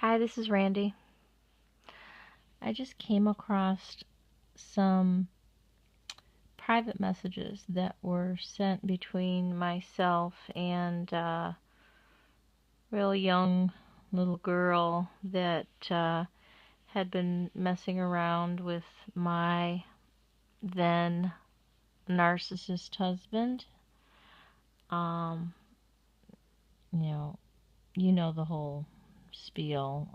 Hi, this is Randy. I just came across some private messages that were sent between myself and a real young little girl that had been messing around with my then narcissist husband. Um, you know, the whole spiel.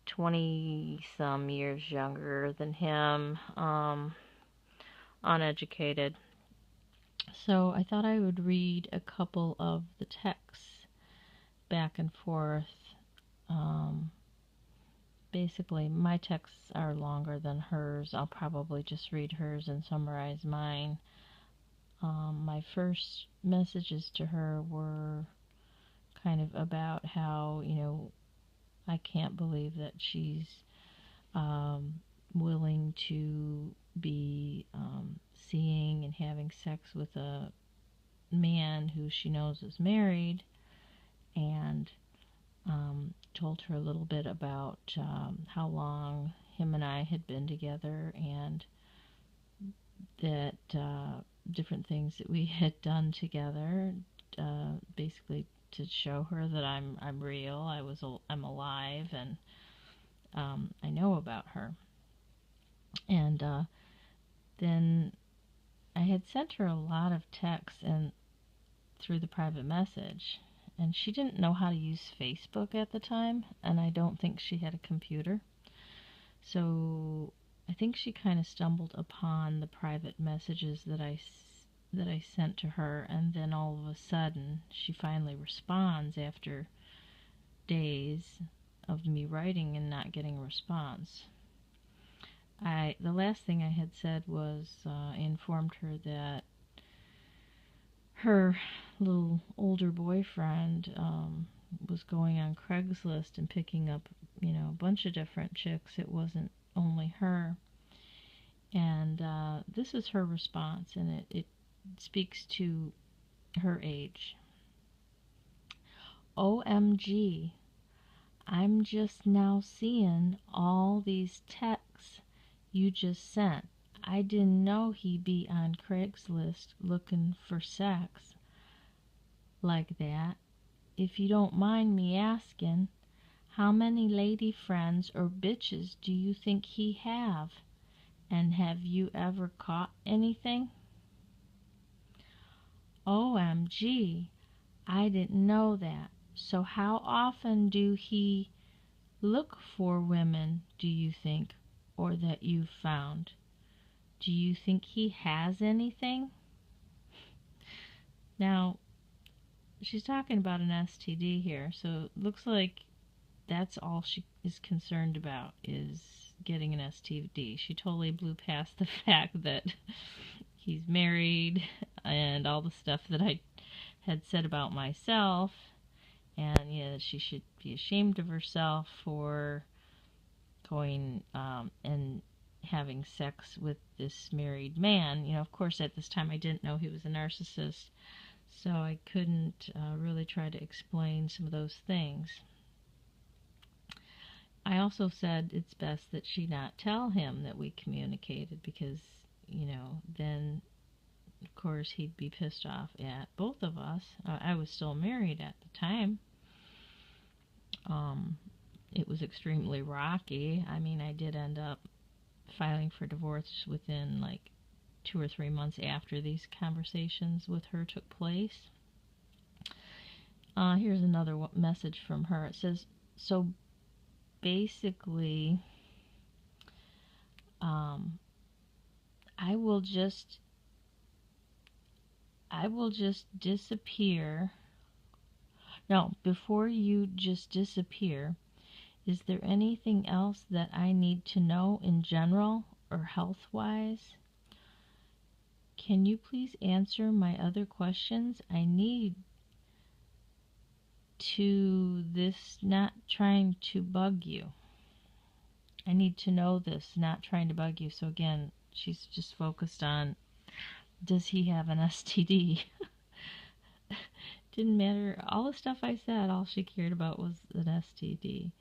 20 some years younger than him, uneducated. So I thought I would read a couple of the texts back and forth. Um, Basically, my texts are longer than hers. I'll probably just read hers and summarize mine. My first messages to her were kind of about how, I can't believe that she's willing to be seeing and having sex with a man who she knows is married, and told her a little bit about how long him and I had been together, and that different things that we had done together, basically to show her that I'm real. I'm alive, and I know about her. And then I had sent her a lot of texts and through the private message, and she didn't know how to use Facebook at the time, and I don't think she had a computer. So I think she kind of stumbled upon the private messages that I sent to her, and then all of a sudden she finally responds after days of me writing and not getting a response. The last thing I had said was informed her that her little older boyfriend was going on Craigslist and picking up, a bunch of different chicks. It wasn't only her. And this is her response, and it speaks to her age. OMG, I'm just now seeing all these texts you just sent. I didn't know he'd be on Craigslist looking for sex like that. If you don't mind me asking, how many lady friends or bitches do you think he have? And have you ever caught anything? OMG, I didn't know that. So how often do he look for women, do you think, or that you've found? Do you think he has anything? Now, she's talking about an STD here, so it looks like that's all she is concerned about, is getting an STD. She totally blew past the fact that he's married and all the stuff that I had said about myself, and she should be ashamed of herself for going and having sex with this married man. Of course, at this time I didn't know he was a narcissist, so I couldn't really try to explain some of those things. I also said it's best that she not tell him that we communicated, because, then, of course, he'd be pissed off at both of us. I was still married at the time. It was extremely rocky. I mean, I did end up filing for divorce within like 2 or 3 months after these conversations with her took place. Here's another message from her. It says, so basically, I will just disappear. No, before you just disappear, is there anything else that I need to know in general or health-wise? Can you please answer my other questions? I need to this, not trying to bug you. I need to know this, not trying to bug you. So again, she's just focused on, does he have an STD? Didn't matter. All the stuff I said, all she cared about was an STD.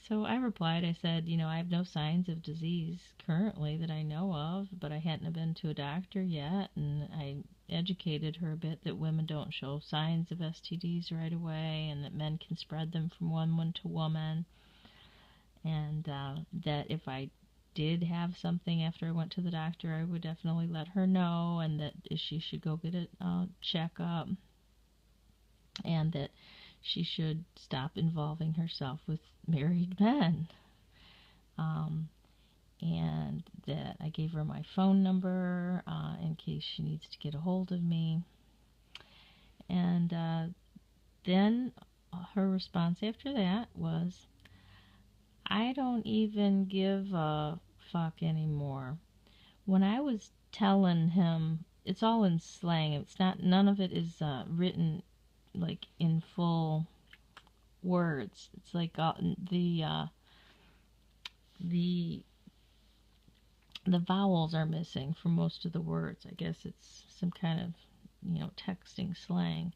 So I replied, I said, I have no signs of disease currently that I know of, but I hadn't been to a doctor yet, and I educated her a bit that women don't show signs of STDs right away, and that men can spread them from woman to woman, and that if I did have something after I went to the doctor, I would definitely let her know, and that she should go get a checkup, and that she should stop involving herself with married men. And that I gave her my phone number in case she needs to get a hold of me. And then her response after that was, I don't even give a fuck anymore. When I was telling him, it's all in slang. It's not, none of it is written like in full words. It's like the vowels are missing from most of the words. I guess it's some kind of, texting slang.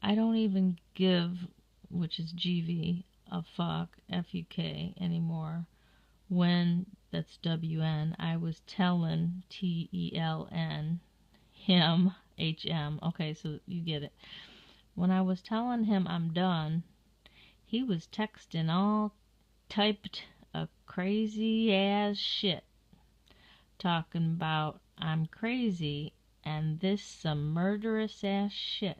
I don't even give, which is GV, a fuck, F-U-K, anymore. When, that's W-N, I was telling, T-E-L-N, him, H-M. Okay, so you get it. When I was telling him I'm done, he was texting all typed of crazy ass shit, talking about I'm crazy and this some murderous ass shit.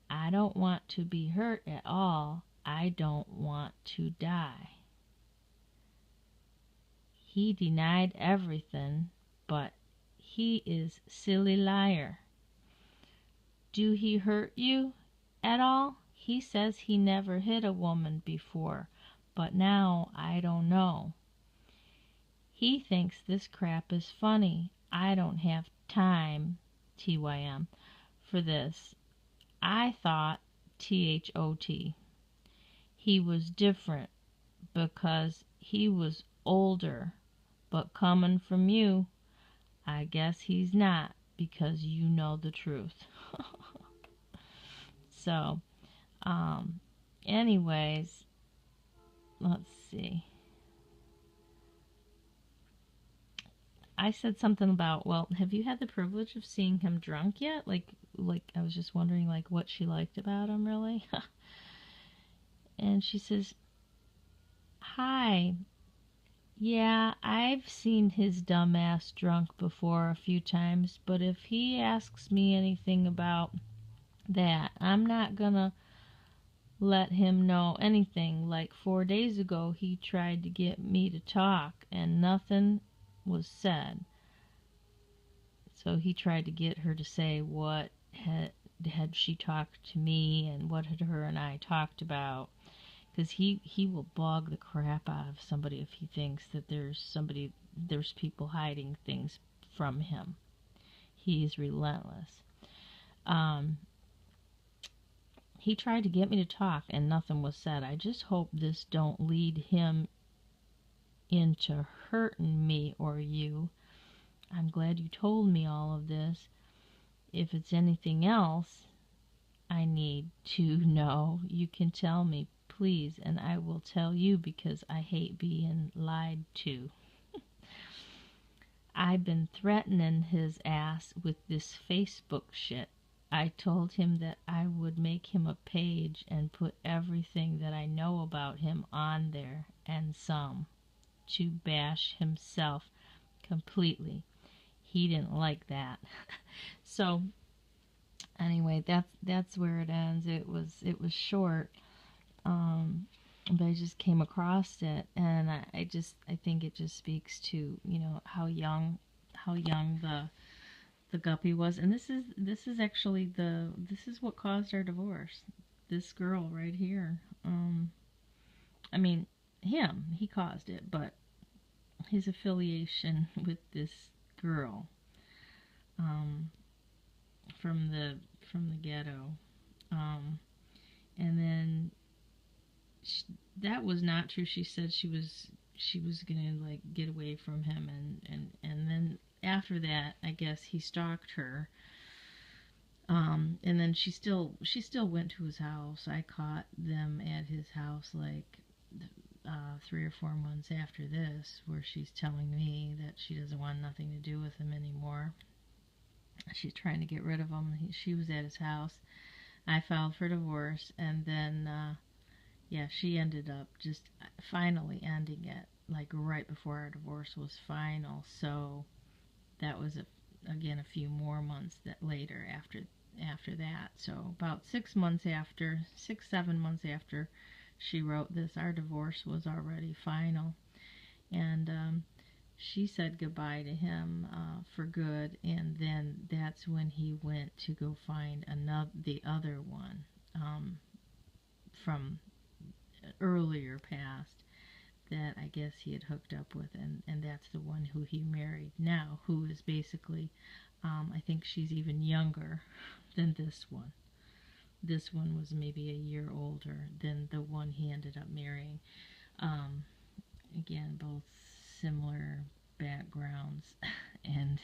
I don't want to be hurt at all. I don't want to die. He denied everything, but he is silly liar. Do he hurt you at all? He says he never hit a woman before, but now I don't know. He thinks this crap is funny. I don't have time, TYM, for this. I thought, THOT, he was different because he was older, but coming from you, I guess he's not, because you know the truth. So, anyways, let's see. I said something about, well, have you had the privilege of seeing him drunk yet? Like I was just wondering, like, what she liked about him, really. And she says, hi. Yeah, I've seen his dumbass drunk before a few times, but if he asks me anything about that, I'm not gonna let him know anything. Like 4 days ago, he tried to get me to talk, and nothing was said. So he tried to get her to say what had she talked to me and what had her and I talked about. Because he will bog the crap out of somebody if he thinks that there's people hiding things from him. He's relentless. He tried to get me to talk and nothing was said. I just hope this don't lead him into hurting me or you. I'm glad you told me all of this. If it's anything else I need to know, you can tell me, please, and I will tell you because I hate being lied to. I've been threatening his ass with this Facebook shit. I told him that I would make him a page and put everything that I know about him on there and some, to bash himself completely. He didn't like that. So anyway, that's where it ends. It was short, but I just came across it, and I think it just speaks to how young the Guppy was, and this is actually this is what caused our divorce. This girl right here. I mean, he caused it, but his affiliation with this girl from the ghetto, and then that was not true. She said she was gonna like get away from him, and then after that, I guess he stalked her. And then she still went to his house. I caught them at his house like 3 or 4 months after this, where she's telling me that she doesn't want nothing to do with him anymore. She's trying to get rid of him. She was at his house. I filed for divorce, and then yeah, she ended up just finally ending it, like right before our divorce was final. So that was again a few more months later after that. So about 6 months after, 6, 7 months after she wrote this, our divorce was already final, and she said goodbye to him for good. And then that's when he went to go find the other one from earlier past that I guess he had hooked up with, and that's the one who he married now, who is basically, I think she's even younger than this one. This one was maybe a year older than the one he ended up marrying. Again, both similar backgrounds and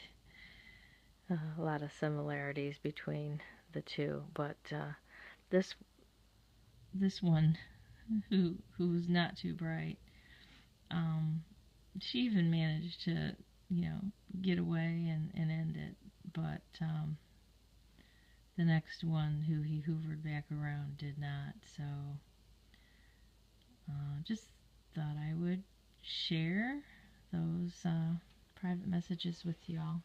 a lot of similarities between the two. But this one, who's not too bright, she even managed to, get away and end it. But the next one, who he hoovered back around, did not. So just thought I would share those private messages with y'all.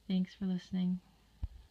Thanks for listening.